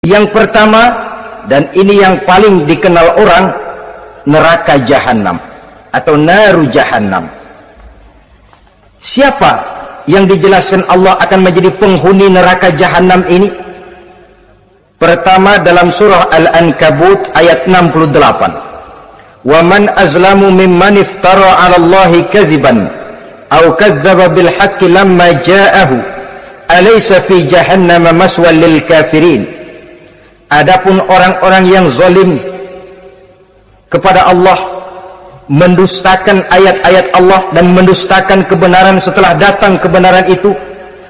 Yang pertama, dan ini yang paling dikenal orang, neraka jahanam atau naru jahanam. Siapa yang dijelaskan Allah akan menjadi penghuni neraka jahanam ini? Pertama dalam surah Al-Ankabut ayat 68. Wa man azlamu mimman iftara 'ala Allahi kadziban aw kadzdzaba bil haqqi lamma ja'ahu alaysa fi jahannam maswal lil kafirin. Adapun orang-orang yang zalim kepada Allah, mendustakan ayat-ayat Allah dan mendustakan kebenaran setelah datang kebenaran itu,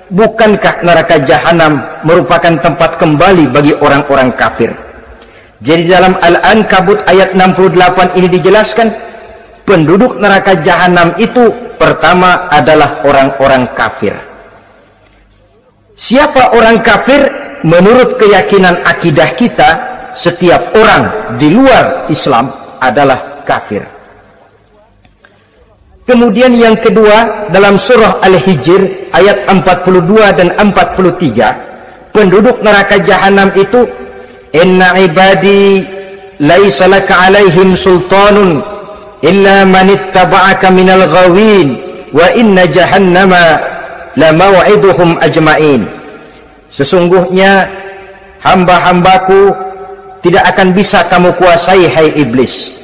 bukankah neraka jahanam merupakan tempat kembali bagi orang-orang kafir? Jadi dalam Al-Ankabut ayat 68 ini dijelaskan, penduduk neraka jahanam itu pertama adalah orang-orang kafir. Siapa orang kafir? Menurut keyakinan akidah kita, setiap orang di luar Islam adalah kafir. Kemudian yang kedua, dalam surah Al-Hijr ayat 42 dan 43, penduduk neraka jahanam itu, inna ibadi laisa laka alaihim sultanun illa man ittaba'aka minal ghawin wa inna jahannama la maw'iduhum ajma'in. Sesungguhnya hamba-hambaku tidak akan bisa kamu kuasai, hai iblis,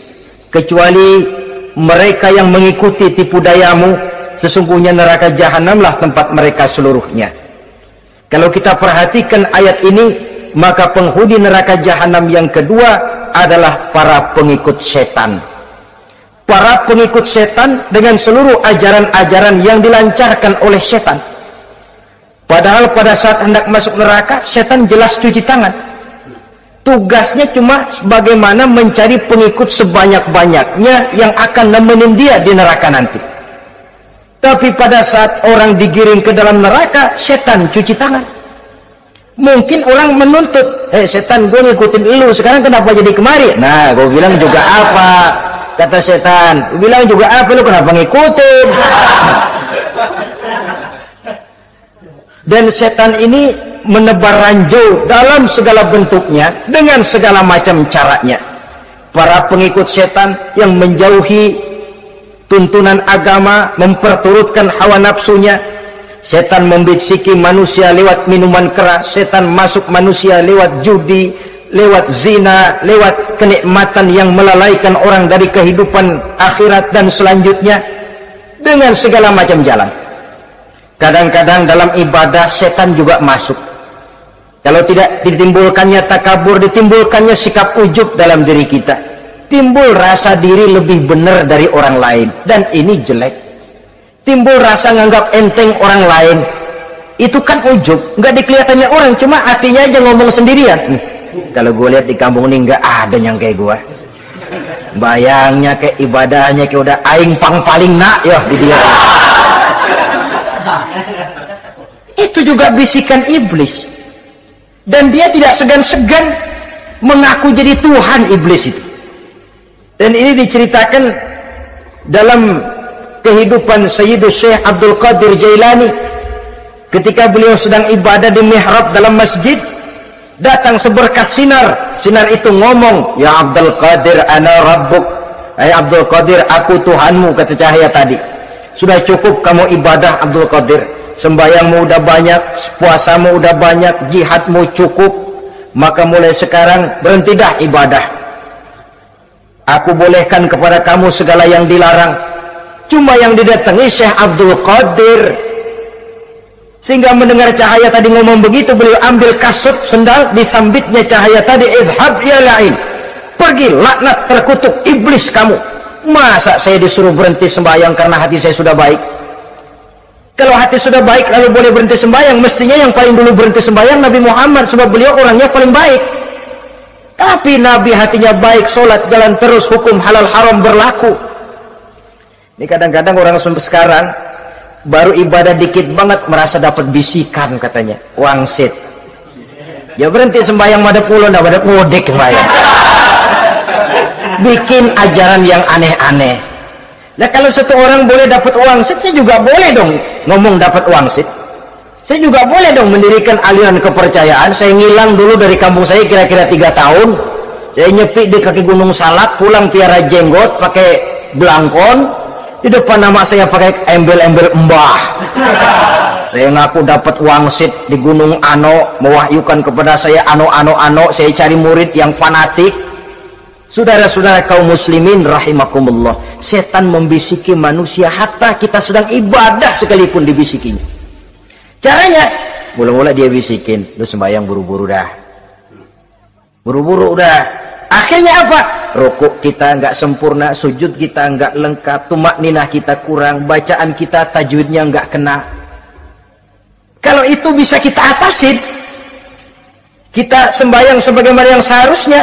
kecuali mereka yang mengikuti tipu dayamu. Sesungguhnya neraka jahanamlah tempat mereka seluruhnya. Kalau kita perhatikan ayat ini, maka penghuni neraka jahanam yang kedua adalah para pengikut setan. Para pengikut setan dengan seluruh ajaran-ajaran yang dilancarkan oleh setan. Padahal pada saat hendak masuk neraka, setan jelas cuci tangan. Tugasnya cuma bagaimana mencari pengikut sebanyak-banyaknya yang akan nemenin dia di neraka nanti. Tapi pada saat orang digiring ke dalam neraka, setan cuci tangan. Mungkin orang menuntut, setan, gue ngikutin lu, sekarang kenapa jadi kemari? Nah, gue bilang juga apa? Kata setan, gue bilang juga apa, lu kenapa ngikutin? Dan setan ini menebar ranjau dalam segala bentuknya, dengan segala macam caranya. Para pengikut setan yang menjauhi tuntunan agama, memperturutkan hawa nafsunya. Setan membisiki manusia lewat minuman keras, setan masuk manusia lewat judi, lewat zina, lewat kenikmatan yang melalaikan orang dari kehidupan akhirat dan selanjutnya, dengan segala macam jalan. Kadang-kadang dalam ibadah setan juga masuk. Kalau tidak ditimbulkannya takabur, ditimbulkannya sikap ujub dalam diri kita. Timbul rasa diri lebih benar dari orang lain, dan ini jelek. Timbul rasa nganggap enteng orang lain, itu kan ujub, nggak dikelihatannya orang, cuma hatinya aja ngomong sendirian. Kalau gue lihat di kampung ini nggak ada yang kayak gue. Bayangnya kayak ibadahnya kayak udah aing pang paling nak ya di dia. Itu juga bisikan iblis. Dan dia tidak segan-segan mengaku jadi Tuhan, iblis itu. Dan ini diceritakan dalam kehidupan Sayyidus Syekh Abdul Qadir Jailani. Ketika beliau sedang ibadah di mihrab dalam masjid, datang seberkas sinar. Sinar itu ngomong, ya Abdul Qadir ana rabbuk. Hai Abdul Qadir, aku Tuhanmu, kata cahaya tadi. Sudah cukup kamu ibadah Abdul Qadir. Sembayangmu udah banyak, puasamu udah banyak, jihadmu cukup. Maka mulai sekarang berhenti dah ibadah. Aku bolehkan kepada kamu segala yang dilarang. Cuma yang didatangi Syekh Abdul Qadir. Sehingga mendengar cahaya tadi ngomong begitu, beliau ambil kasut sendal, disambitnya cahaya tadi, idhab ya la'in. Pergi, laknat, terkutuk, iblis kamu. Masa saya disuruh berhenti sembahyang karena hati saya sudah baik? Kalau hati sudah baik lalu boleh berhenti sembahyang, mestinya yang paling dulu berhenti sembahyang Nabi Muhammad, sebab beliau orangnya paling baik. Tapi Nabi hatinya baik, sholat jalan terus, hukum halal haram berlaku. Ini kadang-kadang orang sekarang baru ibadah dikit banget merasa dapat bisikan, katanya wangsit. Ya berhenti sembahyang pada pulau, ndak pada podek sembahyang. Bikin ajaran yang aneh-aneh. Nah kalau satu orang boleh dapat wangsit, saya juga boleh dong ngomong dapat wangsit. Saya juga boleh dong mendirikan aliran kepercayaan. Saya ngilang dulu dari kampung saya kira-kira 3 tahun. Saya nyepi di kaki Gunung Salak, pulang piara jenggot, pakai belangkon. Di depan nama saya pakai embel-embel mbah. Saya ngaku dapat wangsit di Gunung Ano, mewahyukan kepada saya ano. Saya cari murid yang fanatik. Saudara-saudara kaum muslimin rahimakumullah, setan membisiki manusia hatta kita sedang ibadah sekalipun dibisikinya. Caranya, mula-mula dia bisikin, lu sembahyang buru-buru dah. Buru-buru udah. Akhirnya apa? Rukuk kita nggak sempurna, sujud kita nggak lengkap, tumakninah kita kurang, bacaan kita tajwidnya nggak kena. Kalau itu bisa kita atasin, kita sembahyang sebagaimana yang seharusnya,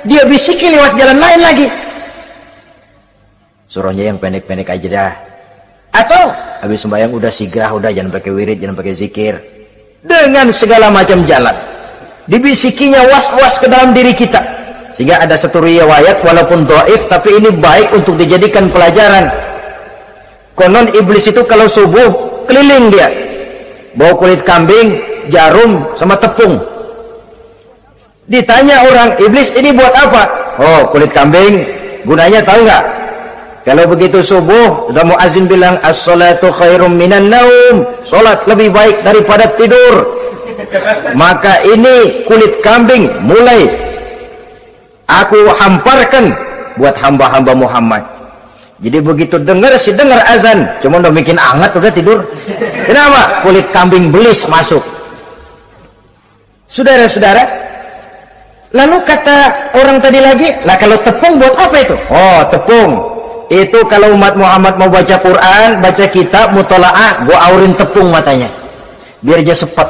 dia bisiki lewat jalan lain lagi. Surahnya yang pendek-pendek aja dah. Atau habis sembahyang udah sigrah, udah jangan pakai wirid, jangan pakai zikir. Dengan segala macam jalan. Dibisikinya was-was ke dalam diri kita. Sehingga ada satu riwayat walaupun dhaif tapi ini baik untuk dijadikan pelajaran. Konon iblis itu kalau subuh keliling dia. Bawa kulit kambing, jarum sama tepung. Ditanya orang, iblis ini buat apa? Oh, kulit kambing. Gunanya tahu nggak? Kalau begitu subuh, sudah muazin bilang as-salatu khairum minan naum. Salat lebih baik daripada tidur. Maka ini kulit kambing mulai aku hamparkan buat hamba-hamba Muhammad. Jadi begitu dengar azan, cuma udah bikin anget udah tidur. Kenapa? Kulit kambing belis masuk. Saudara-saudara, lalu kata orang tadi lagi, lah kalau tepung buat apa itu? Oh, tepung. Itu kalau umat Muhammad mau baca Quran, baca kitab, mutola'ah, gua aurin tepung matanya. Biar dia sepet.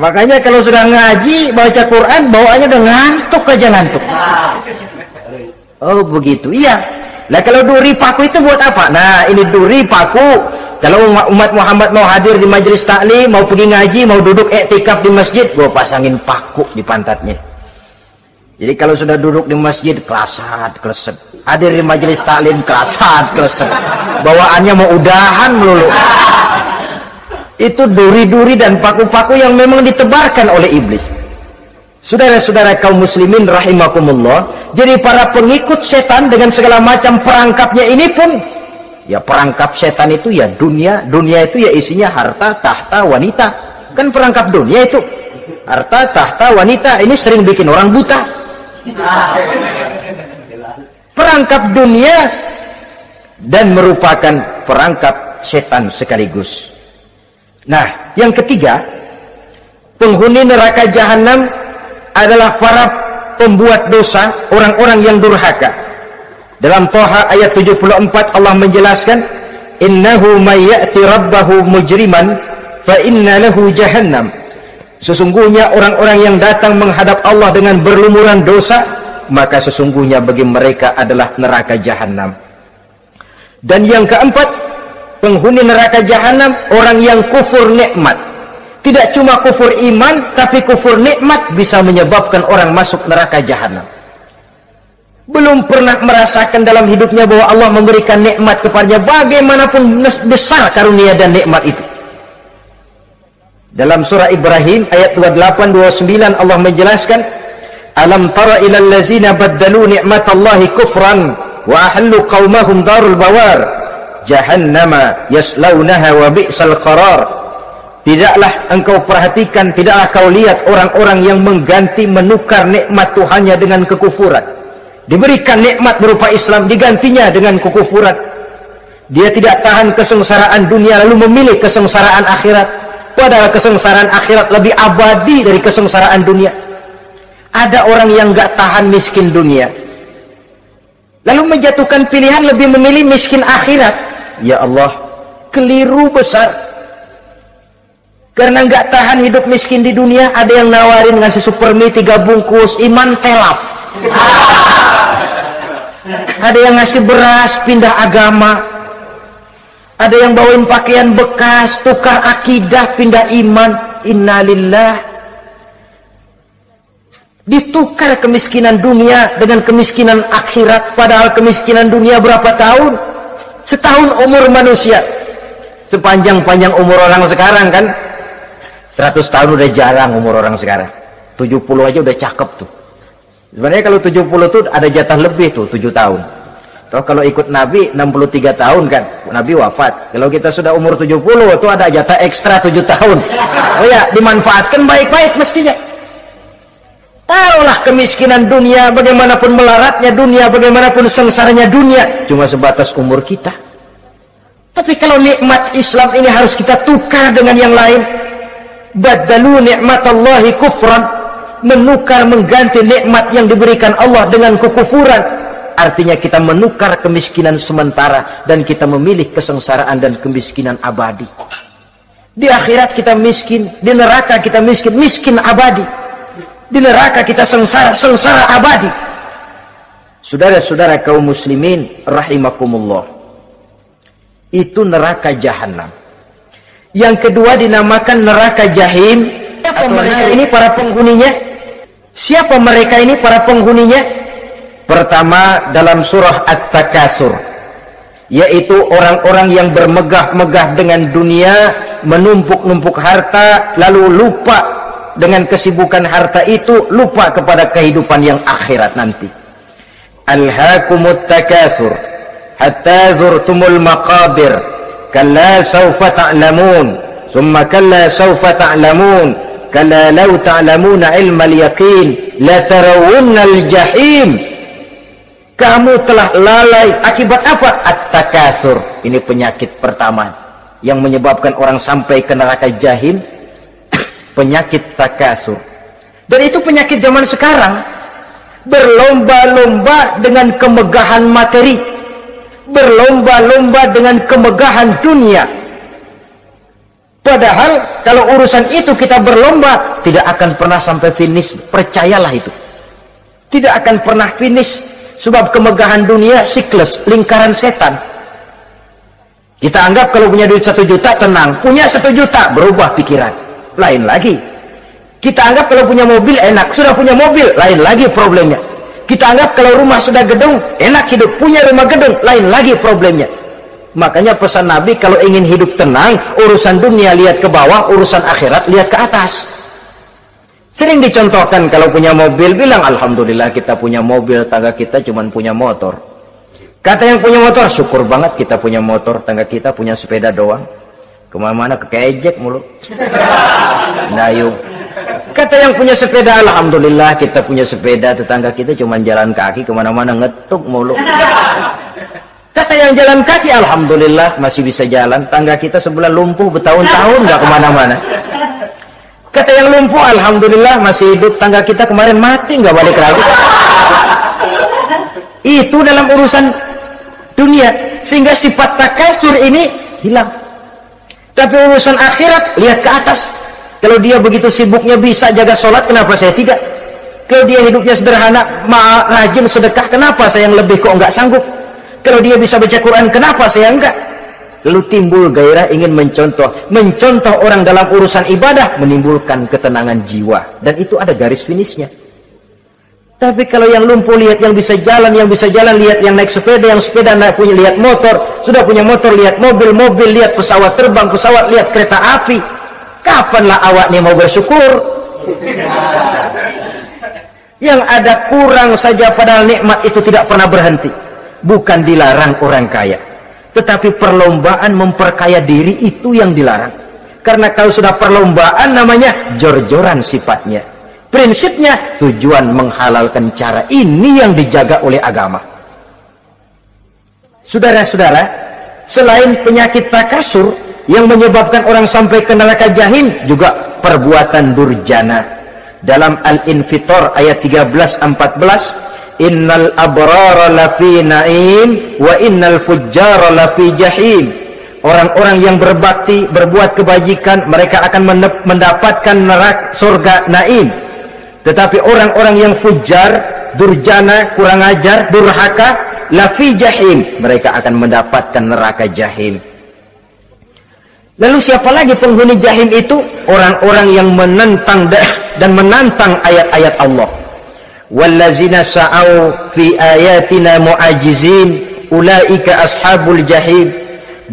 Makanya kalau sudah ngaji, baca Quran, bawaannya udah ngantuk aja ngantuk. Oh begitu, iya. Lah kalau duri paku itu buat apa? Nah ini duri paku. Kalau umat Muhammad mau hadir di majelis taklim, mau pergi ngaji, mau duduk iktikaf di masjid, gua pasangin paku di pantatnya. Jadi kalau sudah duduk di masjid, kelasat, kleset. Hadir di majelis taklim, kelasat, kleset. Bawaannya mau udahan melulu. Itu duri-duri dan paku-paku yang memang ditebarkan oleh iblis. Saudara-saudara kaum muslimin rahimakumullah, jadi para pengikut setan dengan segala macam perangkapnya ini pun, ya perangkap setan itu ya dunia itu ya isinya harta, tahta, wanita. Kan perangkap dunia itu. Harta, tahta, wanita, ini sering bikin orang buta. Perangkap dunia dan merupakan perangkap setan sekaligus. Nah, yang ketiga, penghuni neraka jahanam adalah para pembuat dosa, orang-orang yang durhaka. Dalam Thaha ayat 74 Allah menjelaskan, innahu may ya'ti rabbahu mujriman fa inna lahu jahannam. Sesungguhnya orang-orang yang datang menghadap Allah dengan berlumuran dosa, maka sesungguhnya bagi mereka adalah neraka jahanam. Dan yang keempat, penghuni neraka jahanam orang yang kufur nikmat. Tidak cuma kufur iman, tapi kufur nikmat bisa menyebabkan orang masuk neraka jahanam. Belum pernah merasakan dalam hidupnya bahwa Allah memberikan nikmat kepadanya, bagaimanapun besar karunia dan nikmat itu. Dalam surah Ibrahim ayat 28-29 Allah menjelaskan, alam tara ilal ladzina baddalu ni'matallahi kufran wa ahallu qaumahum darul bawar jahannama yaslaunaha wa bi'sal qarar. Tidaklah engkau perhatikan, tidaklah kau lihat orang-orang yang mengganti, menukar nikmat Tuhannya dengan kekufuran. Diberikan nikmat berupa Islam, digantinya dengan kekufuran. Dia tidak tahan kesengsaraan dunia lalu memilih kesengsaraan akhirat. Padahal kesengsaraan akhirat lebih abadi dari kesengsaraan dunia. Ada orang yang gak tahan miskin dunia, lalu menjatuhkan pilihan lebih memilih miskin akhirat. Ya Allah, keliru besar. Karena gak tahan hidup miskin di dunia, ada yang nawarin ngasih supermi 3 bungkus, iman telap. Ada yang ngasih beras, pindah agama. Ada yang bawain pakaian bekas, tukar akidah, pindah iman. Innalillah. Ditukar kemiskinan dunia dengan kemiskinan akhirat. Padahal kemiskinan dunia berapa tahun? Setahun umur manusia. Sepanjang-panjang umur orang sekarang kan, 100 tahun udah jarang umur orang sekarang. 70 aja udah cakep tuh. Sebenarnya kalau 70 tuh ada jatah lebih tuh, 7 tahun. Toh kalau ikut Nabi 63 tahun kan, Nabi wafat. Kalau kita sudah umur 70 tuh ada jatah ekstra 7 tahun. Oh ya, dimanfaatkan baik-baik mestinya. Taruhlah kemiskinan dunia, bagaimanapun melaratnya dunia, bagaimanapun sengsaranya dunia, cuma sebatas umur kita. Tapi kalau nikmat Islam ini harus kita tukar dengan yang lain. Badalu nikmatallahi kufran, menukar, mengganti nikmat yang diberikan Allah dengan kekufuran. Artinya kita menukar kemiskinan sementara dan kita memilih kesengsaraan dan kemiskinan abadi. Di akhirat kita miskin, di neraka kita miskin, miskin abadi. Di neraka kita sengsara, sengsara abadi. Saudara-saudara kaum muslimin rahimakumullah, itu neraka jahanam. Yang kedua dinamakan neraka jahim. Siapa mereka ini para penghuninya? Siapa mereka ini para penghuninya? Pertama dalam surah At-Takasur, yaitu orang-orang yang bermegah-megah dengan dunia, menumpuk-numpuk harta, lalu lupa dengan kesibukan harta itu, lupa kepada kehidupan yang akhirat nanti. Alhaakumut takasur hatta zurtumul maqabir kalla sawfa ta'lamun thumma kalla sawfa ta'lamun kalla law ta'lamuna ilmal yaqin la tarawunnal jahim. Kamu telah lalai akibat apa? At-takasur. Ini penyakit pertama yang menyebabkan orang sampai ke neraka jahim. Penyakit takasur. Dan itu penyakit zaman sekarang. Berlomba-lomba dengan kemegahan materi, berlomba-lomba dengan kemegahan dunia. Padahal kalau urusan itu kita berlomba, tidak akan pernah sampai finish. Percayalah itu, tidak akan pernah finish. Sebab kemegahan dunia siklus, lingkaran setan. Kita anggap kalau punya duit 1 juta tenang, punya 1 juta berubah pikiran, lain lagi. Kita anggap kalau punya mobil enak, sudah punya mobil, lain lagi problemnya. Kita anggap kalau rumah sudah gedung, enak hidup, punya rumah gedung, lain lagi problemnya. Makanya pesan Nabi, kalau ingin hidup tenang, urusan dunia lihat ke bawah, urusan akhirat lihat ke atas. Sering dicontohkan kalau punya mobil, bilang alhamdulillah kita punya mobil, tangga kita cuma punya motor. Kata yang punya motor, syukur banget kita punya motor, tangga kita punya sepeda doang. Kemana-mana kekejek mulu. Dayung. Kata yang punya sepeda, alhamdulillah kita punya sepeda, tetangga kita cuma jalan kaki, kemana-mana ngetuk mulu. Kata yang jalan kaki, alhamdulillah masih bisa jalan, tangga kita sebelah lumpuh bertahun-tahun nggak kemana-mana. Kata yang lumpuh, alhamdulillah masih hidup, tangga kita kemarin mati nggak balik lagi. Itu dalam urusan dunia, sehingga sifat takasur ini hilang. Tapi urusan akhirat, lihat ke atas. Kalau dia begitu sibuknya bisa jaga sholat, kenapa saya tidak? Kalau dia hidupnya sederhana, rajin sedekah, kenapa saya yang lebih kok enggak sanggup? Kalau dia bisa baca Quran, kenapa saya enggak? Lalu timbul gairah ingin mencontoh. Mencontoh orang dalam urusan ibadah, menimbulkan ketenangan jiwa. Dan itu ada garis finishnya. Tapi kalau yang lumpuh lihat yang bisa jalan, lihat yang naik sepeda, yang sepeda naik punya lihat motor, sudah punya motor lihat mobil, lihat pesawat terbang, pesawat lihat kereta api. Kapanlah awak nih mau bersyukur? Yang ada kurang saja, padahal nikmat itu tidak pernah berhenti. Bukan dilarang orang kaya, tetapi perlombaan memperkaya diri itu yang dilarang. Karena kalau sudah perlombaan namanya jor-joran sifatnya. Prinsipnya tujuan menghalalkan cara ini yang dijaga oleh agama. Saudara-saudara, selain penyakit takasur yang menyebabkan orang sampai ke neraka jahim, juga perbuatan durjana. Dalam Al-Infitor ayat 13-14, innal abrara lafi na'im wa innal fujjara lafi jahim. Orang-orang yang berbakti, berbuat kebajikan, mereka akan mendapatkan neraka surga naim. Tetapi orang-orang yang fujar, durjana, kurang ajar, durhaka, lafi jahim, mereka akan mendapatkan neraka jahim. Lalu siapa lagi penghuni jahim itu? Orang-orang yang menentang dan menantang ayat-ayat Allah. Wallazina sa'au fi ayatina mu'ajizin ulaika ashabul jahim.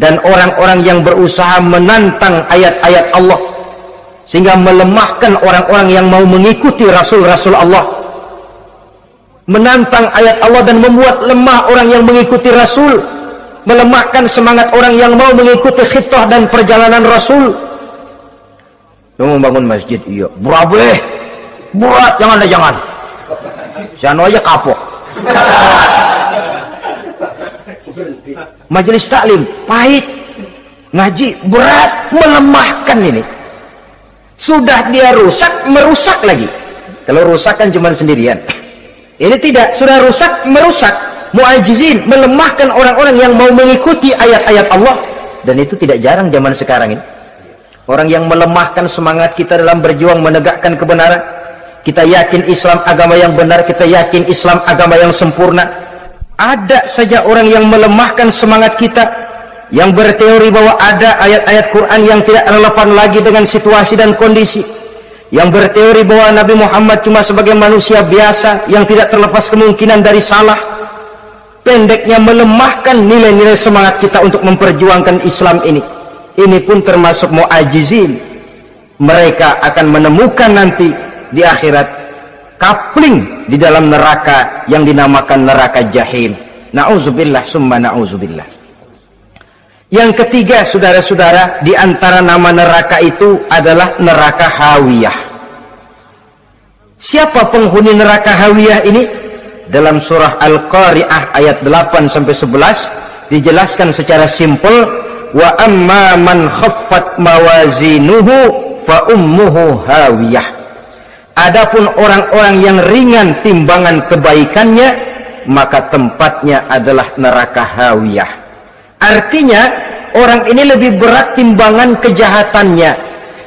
dan orang-orang yang berusaha menantang ayat-ayat Allah sehingga melemahkan orang-orang yang mau mengikuti Rasul-Rasul Allah, menantang ayat Allah dan membuat lemah orang yang mengikuti Rasul, melemahkan semangat orang yang mau mengikuti khitah dan perjalanan Rasul. Lu membangun masjid, iya berat, jangan jangan aja kapok. Majelis taklim pahit, ngaji berat, melemahkan ini. Sudah dia rusak, merusak lagi. Kalau rusak kan cuma sendirian. Ini tidak, sudah rusak, merusak, mu'ajizin, melemahkan orang-orang yang mau mengikuti ayat-ayat Allah. Dan itu tidak jarang zaman sekarang ini. Orang yang melemahkan semangat kita dalam berjuang menegakkan kebenaran. Kita yakin Islam agama yang benar, kita yakin Islam agama yang sempurna. Ada saja orang yang melemahkan semangat kita, yang berteori bahwa ada ayat-ayat Quran yang tidak relevan lagi dengan situasi dan kondisi, yang berteori bahwa Nabi Muhammad cuma sebagai manusia biasa yang tidak terlepas kemungkinan dari salah. Pendeknya melemahkan nilai-nilai semangat kita untuk memperjuangkan Islam ini. Ini pun termasuk mu'ajizin. Mereka akan menemukan nanti di akhirat kapling di dalam neraka yang dinamakan neraka jahim. Na'udzubillah summa na'udzubillah. Yang ketiga, saudara-saudara, di antara nama neraka itu adalah neraka hawiyah. Siapa penghuni neraka hawiyah ini? Dalam surah Al-Qari'ah ayat 8-11 dijelaskan secara simpel, wa amma man khaffat mawazinuhu fa ummuhu hawiyah. Adapun orang-orang yang ringan timbangan kebaikannya, maka tempatnya adalah neraka hawiyah. Artinya orang ini lebih berat timbangan kejahatannya,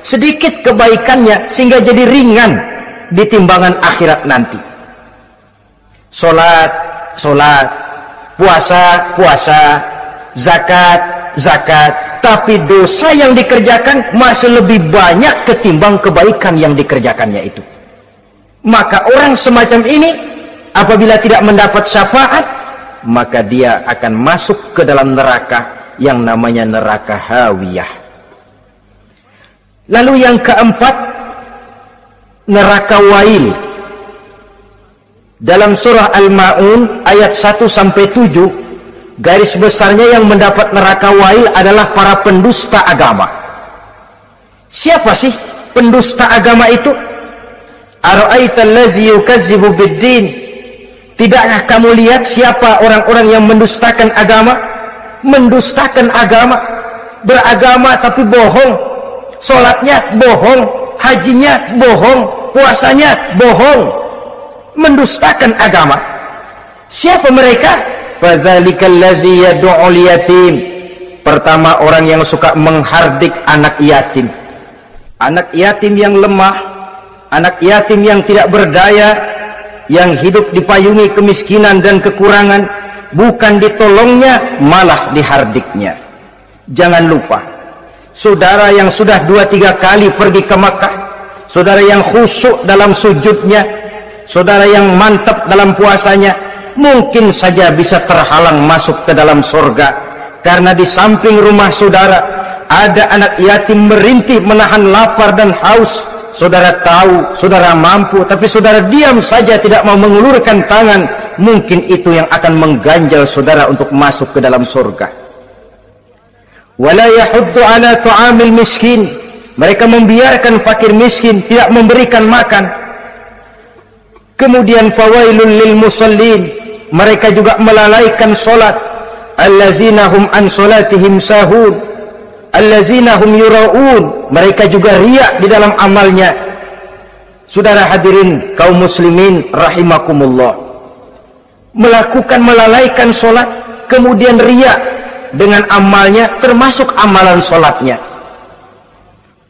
sedikit kebaikannya sehingga jadi ringan di timbangan akhirat nanti. Salat, puasa, zakat, tapi dosa yang dikerjakan masih lebih banyak ketimbang kebaikan yang dikerjakannya itu. Maka orang semacam ini apabila tidak mendapat syafaat, maka dia akan masuk ke dalam neraka yang namanya neraka hawiyah. Lalu yang keempat, neraka wail. Dalam surah Al-Ma'un ayat 1-7, garis besarnya yang mendapat neraka wail adalah para pendusta agama. Siapa sih pendusta agama itu? Ara'aital ladzi yukazzibu bid-din. Tidakkah kamu lihat siapa orang-orang yang mendustakan agama? Mendustakan agama, beragama tapi bohong, sholatnya bohong, hajinya bohong, puasanya bohong, mendustakan agama. Siapa mereka? Fazalikal ladzi yad'ul yatim. Pertama, orang yang suka menghardik anak yatim. Anak yatim yang lemah, anak yatim yang tidak berdaya, yang hidup dipayungi kemiskinan dan kekurangan, bukan ditolongnya, malah dihardiknya. Jangan lupa, saudara yang sudah 2-3 kali pergi ke Makkah, saudara yang khusyuk dalam sujudnya, saudara yang mantap dalam puasanya, mungkin saja bisa terhalang masuk ke dalam surga, karena di samping rumah saudara ada anak yatim merintih menahan lapar dan haus. Saudara tahu, saudara mampu, tapi saudara diam saja, tidak mau mengulurkan tangan. Mungkin itu yang akan mengganjal saudara untuk masuk ke dalam surga. Wala yahuddu ala ta'amil miskin. Mereka membiarkan fakir miskin, tidak memberikan makan. Kemudian fawailul lil musallin. Mereka juga melalaikan salat. Allazina hum an salatihim sahun. Allazina hum yura'un. Mereka juga riak di dalam amalnya. Saudara hadirin kaum muslimin rahimakumullah, melalaikan solat, kemudian riak dengan amalnya, termasuk amalan solatnya.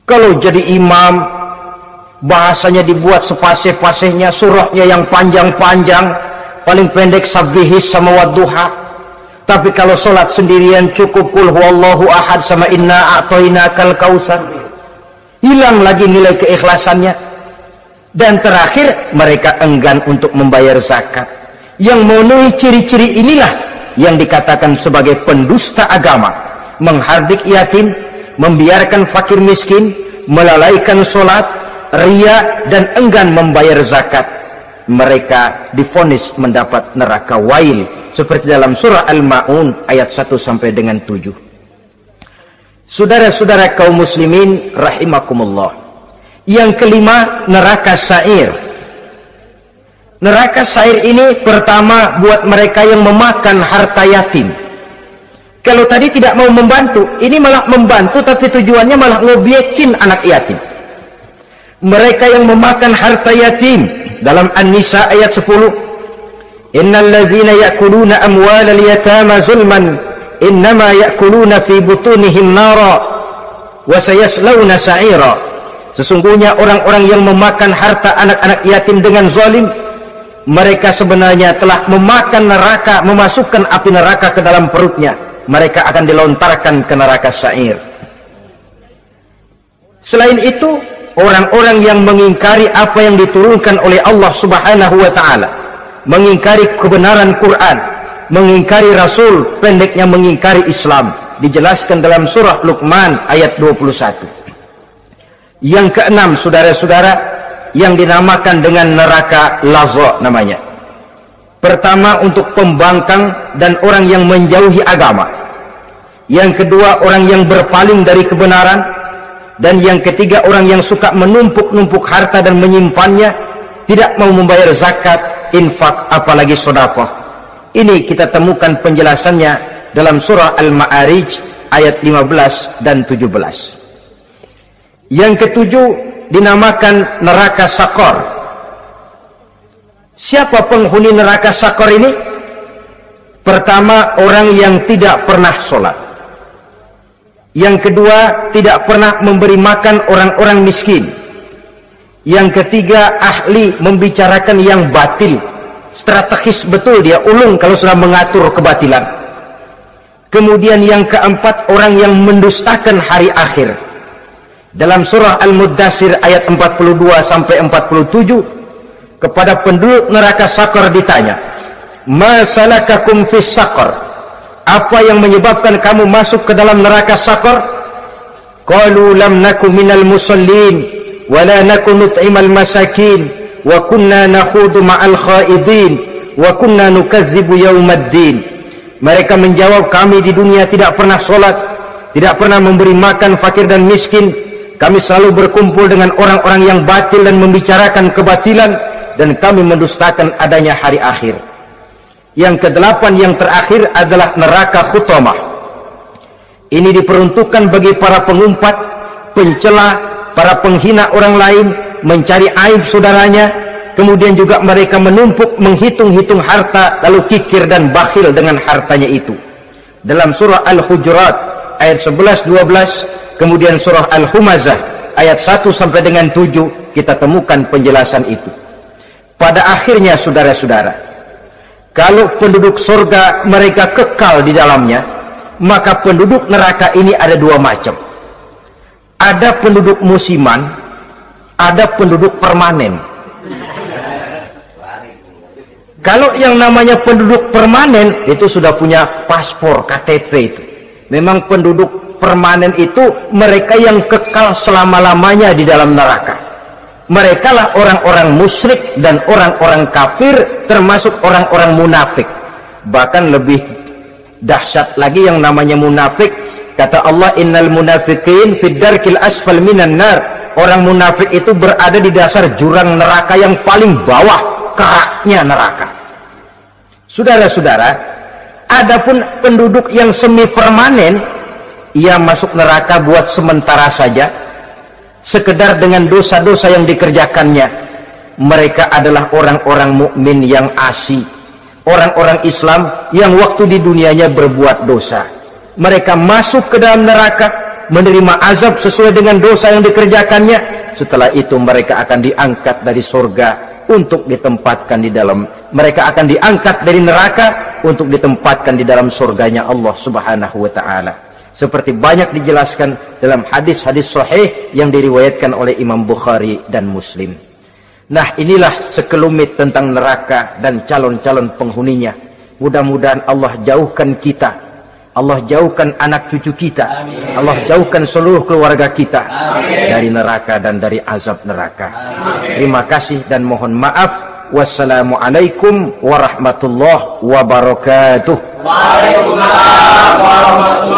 Kalau jadi imam, bahasanya dibuat sepasih-pasihnya, surahnya yang panjang-panjang, paling pendek sabbihis sama wadduha. Tapi kalau solat sendirian cukup qul huwallahu ahad sama inna a'tainakal kautsar. Hilang lagi nilai keikhlasannya. Dan terakhir, mereka enggan untuk membayar zakat. Yang memenuhi ciri-ciri inilah yang dikatakan sebagai pendusta agama. menghardik yatim, membiarkan fakir miskin, melalaikan sholat, ria, dan enggan membayar zakat, mereka divonis mendapat neraka wail, seperti dalam surah Al-Ma'un ayat 1 sampai dengan 7. Saudara-saudara kaum muslimin rahimakumullah. Yang kelima, neraka sa'ir. Neraka sa'ir ini pertama buat mereka yang memakan harta yatim. Kalau tadi tidak mau membantu, ini malah membantu tapi tujuannya malah ngobyekin anak yatim. Mereka yang memakan harta yatim, dalam An-Nisa ayat 10, innal ladzina ya'kuluna amwalal yatama zulman innama ya'kuluna fi butunihim nara wa sayaslawna sa'ira. Sesungguhnya orang-orang yang memakan harta anak-anak yatim dengan zalim, mereka sebenarnya telah memakan neraka, memasukkan api neraka ke dalam perutnya. Mereka akan dilontarkan ke neraka sa'ir. Selain itu, orang-orang yang mengingkari apa yang diturunkan oleh Allah Subhanahu wa ta'ala, mengingkari kebenaran Quran, mengingkari Rasul, pendeknya mengingkari Islam, dijelaskan dalam surah Luqman ayat 21. Yang keenam, saudara-saudara, yang dinamakan dengan neraka laza namanya. Pertama, untuk pembangkang dan orang yang menjauhi agama. Yang kedua, orang yang berpaling dari kebenaran. Dan yang ketiga, orang yang suka menumpuk-numpuk harta dan menyimpannya, tidak mau membayar zakat, infak, apalagi sedekah. Ini kita temukan penjelasannya dalam surah Al-Ma'arij ayat 15 dan 17. Yang ketujuh, dinamakan neraka sakor. Siapa penghuni neraka sakor ini? Pertama, orang yang tidak pernah sholat. Yang kedua, tidak pernah memberi makan orang-orang miskin. Yang ketiga, ahli membicarakan yang batil. Strategis betul dia, ulung kalau sudah mengatur kebatilan. Kemudian yang keempat, orang yang mendustakan hari akhir. Dalam surah Al-Muddatsir ayat 42 sampai 47, kepada penduduk neraka sakor ditanya, "Ma salakakum fis sakor?" Apa yang menyebabkan kamu masuk ke dalam neraka sakor? Qalu lam naku minal musallin wa la naku nut'imal masakin wa kunna nakhudu ma'al khaidin wa kunna nukadzibu yaumaddin. Mereka menjawab, kami di dunia tidak pernah sholat, tidak pernah memberi makan fakir dan miskin. Kami selalu berkumpul dengan orang-orang yang batil dan membicarakan kebatilan, dan kami mendustakan adanya hari akhir. Yang kedelapan, yang terakhir adalah neraka khutamah. Ini diperuntukkan bagi para pengumpat, pencela, para penghina orang lain, mencari aib saudaranya, kemudian juga mereka menumpuk, menghitung-hitung harta, lalu kikir dan bakhil dengan hartanya itu. Dalam surah Al-Hujurat ayat 11-12, kemudian surah Al-Humazah ayat 1 sampai dengan 7, kita temukan penjelasan itu. Pada akhirnya, saudara-saudara, kalau penduduk surga mereka kekal di dalamnya, maka penduduk neraka ini ada dua macam. Ada penduduk musiman, ada penduduk permanen. Kalau yang namanya penduduk permanen, itu sudah punya paspor, KTP itu. Memang penduduk permanen itu mereka yang kekal selama-lamanya di dalam neraka. Mereka lah orang-orang musyrik dan orang-orang kafir, termasuk orang-orang munafik. Bahkan lebih dahsyat lagi yang namanya munafik. Kata Allah, innal munafiqin fid darkil asfal minan nar. Orang munafik itu berada di dasar jurang neraka yang paling bawah, keraknya neraka. Saudara-saudara, adapun penduduk yang semi permanen, ia masuk neraka buat sementara saja, sekedar dengan dosa-dosa yang dikerjakannya. Mereka adalah orang-orang mukmin yang asli, orang-orang Islam yang waktu di dunianya berbuat dosa. Mereka masuk ke dalam neraka, menerima azab sesuai dengan dosa yang dikerjakannya. Setelah itu mereka akan diangkat dari surga untuk ditempatkan di dalam, mereka akan diangkat dari neraka untuk ditempatkan di dalam surganya Allah Subhanahu wa ta'ala. Seperti banyak dijelaskan dalam hadis-hadis sahih yang diriwayatkan oleh Imam Bukhari dan Muslim. Nah, inilah sekelumit tentang neraka dan calon-calon penghuninya. Mudah-mudahan Allah jauhkan kita Allah jauhkan anak cucu kita. Amin. Allah jauhkan seluruh keluarga kita. Amin. Dari neraka dan dari azab neraka. Amin. Terima kasih dan mohon maaf. Wassalamualaikum warahmatullahi wabarakatuh. Waalaikumsalam warahmatullahi wabarakatuh.